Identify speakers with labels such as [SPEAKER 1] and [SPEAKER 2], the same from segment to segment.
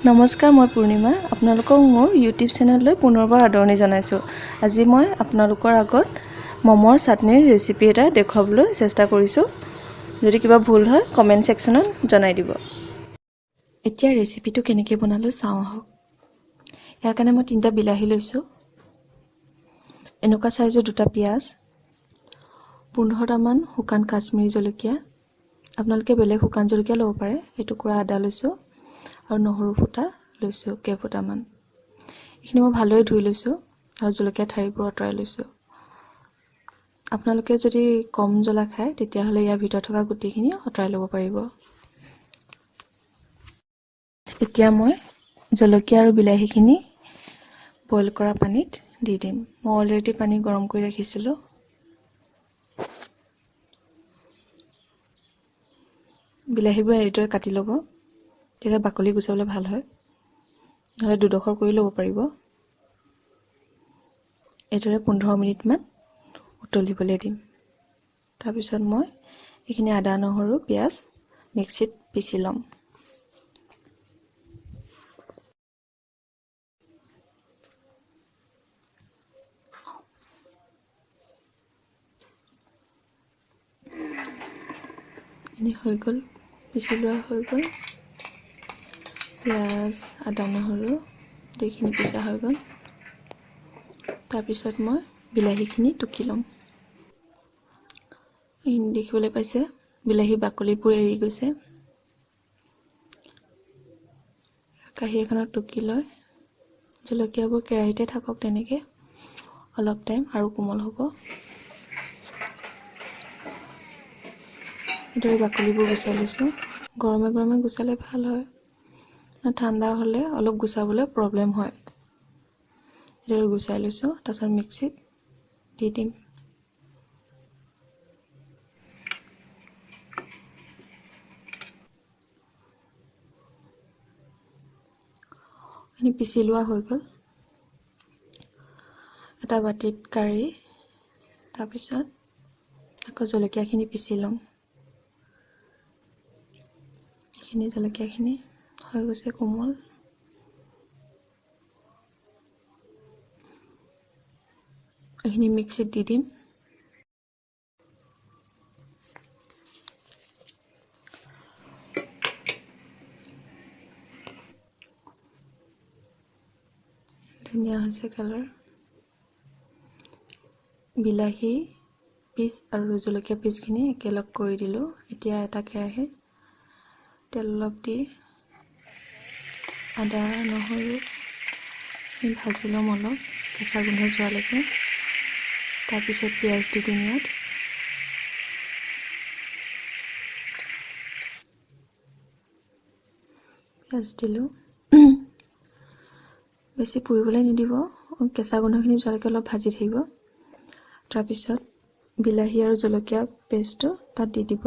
[SPEAKER 1] নমস্কাৰ, মই পূৰ্ণিমা। আপোনালোকক মোৰ ইউটিউব চেনেললৈ পুনৰবাৰ আদৰণি জনাইছোঁ। আজি মই আপোনালোকৰ আগত মমৰ চাটনিৰ ৰেচিপি এটা দেখুৱাবলৈ চেষ্টা কৰিছোঁ। যদি কিবা ভুল হয় কমেণ্ট ছেকশ্যনত জনাই দিব। এতিয়া ৰেচিপিটো কেনেকৈ বনালোঁ চাওঁ আহক। ইয়াৰ কাৰণে মই 3টা বিলাহী লৈছোঁ, এনেকুৱা চাইজৰ 2টা পিঁয়াজ, 15টামান শুকান কাশ্মীৰী জলকীয়া, আপোনালোকে বেলেগ শুকান জলকীয়া ল'ব পাৰে, এটুকুৰা আদা লৈছোঁ আৰু নহৰু ফুটা লৈছোঁ কেইফুটামান। এইখিনি মই ভালদৰে ধুই লৈছোঁ আৰু জলকীয়া ঠাৰিবোৰ আঁতৰাই লৈছোঁ। আপোনালোকে যদি কম জ্বলা খায় তেতিয়াহ'লে ইয়াৰ ভিতৰত থকা গুটিখিনি আঁতৰাই ল'ব পাৰিব। এতিয়া মই জলকীয়া আৰু বিলাহীখিনি বইল কৰা পানীত দি দিম। মই অলৰেডি পানী গৰম কৰি ৰাখিছিলোঁ। বিলাহীবোৰ এইদৰে কাটি ল'ব, তেতিয়া বাকলি গুচাবলৈ ভাল হয়, নহ'লে দুডোখৰ কৰি ল'ব পাৰিব। এইদৰে 15 মিনিটমান উতলিবলৈ দিম। তাৰপিছত মই এইখিনি আদা, নহৰু, পিঁয়াজ মিক্সিত পিচি ল'ম। এনে হৈ গ'ল, পিচি লোৱা হৈ গ'ল। পিঁয়াজ, আদা, নহৰু দুইখিনি পিচা হৈ গ'ল। তাৰপিছত মই বিলাহীখিনি টুকি ল'ম। এইখিনি দেখিবলৈ পাইছে, বিলাহী বাকলিবোৰ এৰি গৈছে। কাঁহী এখনত টুকি লৈ জলকীয়াবোৰ কেৰাহীতে থাকক তেনেকৈ অলপ টাইম আৰু কোমল হ'ব। এইদৰে বাকলিবোৰ গুচাই লৈছোঁ। গৰমে গৰমে গুচালে ভাল হয়, ঠাণ্ডা হ'লে অলপ গুচাবলৈ প্ৰব্লেম হয়। এইদৰে গুচাই লৈছোঁ, তাৰপিছত মিক্সিত দি দিম। এইখিনি পিচি লোৱা হৈ গ'ল। এটা বাটিত কাঢ়ি তাৰপিছত আকৌ জলকীয়াখিনি পিচি ল'ম। এইখিনি জলকীয়াখিনি হৈ গৈছে কোমল। এইখিনি মিক্সিত দি দিম। ধুনীয়া হৈছে কালাৰ। বিলাহী পিচ আৰু জলকীয়া পিচখিনি একেলগ কৰি দিলোঁ। এতিয়া এটা কেৰাহীত তেল অলপ দি আদা, নহৰু ভাজি ল'ম অলপ কেঁচা গোন্ধ যোৱালৈকে। তাৰপিছত পিঁয়াজ দি দিম ইয়াত। পিঁয়াজ দিলোঁ। বেছি পুৰিবলৈ নিদিব, কেঁচা গোন্ধখিনি যোৱালৈকে অলপ ভাজি থাকিব। তাৰপিছত বিলাহী আৰু জলকীয়া পেষ্টটো তাত দি দিব।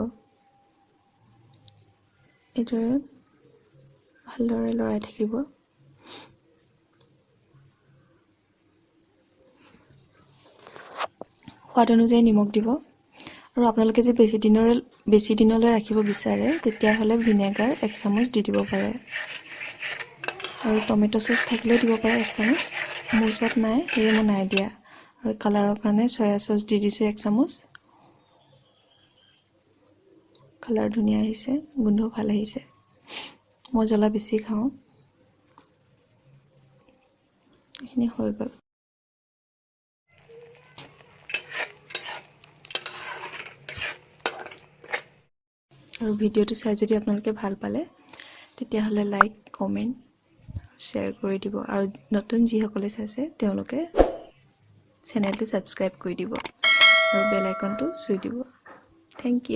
[SPEAKER 1] এইদৰে ভালদৰে লৰাই থাকিব। সোৱাদ অনুযায়ী নিমখ দিব। আৰু আপোনালোকে যে বেছি দিনলৈ ৰাখিব বিচাৰে তেতিয়াহ'লে ভিনেগাৰ 1 চামুচ দি দিব পাৰে। আৰু টমেটো চচ থাকিলেও দিব পাৰে 1 চামুচ। মোৰ ওচৰত নাই, সেয়ে মই নাই দিয়া। আৰু কালাৰৰ কাৰণে চয়া চচ দি দিছোঁ 1 চামুচ। কালাৰ ধুনীয়া আহিছে, গোন্ধ ভাল আহিছে। মই জ্বলা বেছি খাওঁ। এইখিনি হৈ গ'ল। আৰু ভিডিঅ'টো চাই যদি আপোনালোকে ভাল পালে তেতিয়াহ'লে লাইক, কমেণ্ট, শ্বেয়াৰ কৰি দিব। আৰু নতুন যিসকলে চাইছে তেওঁলোকে চেনেলটো ছাবস্ক্ৰাইব কৰি দিব আৰু বেল আইকনটো চুই দিব। Thank U.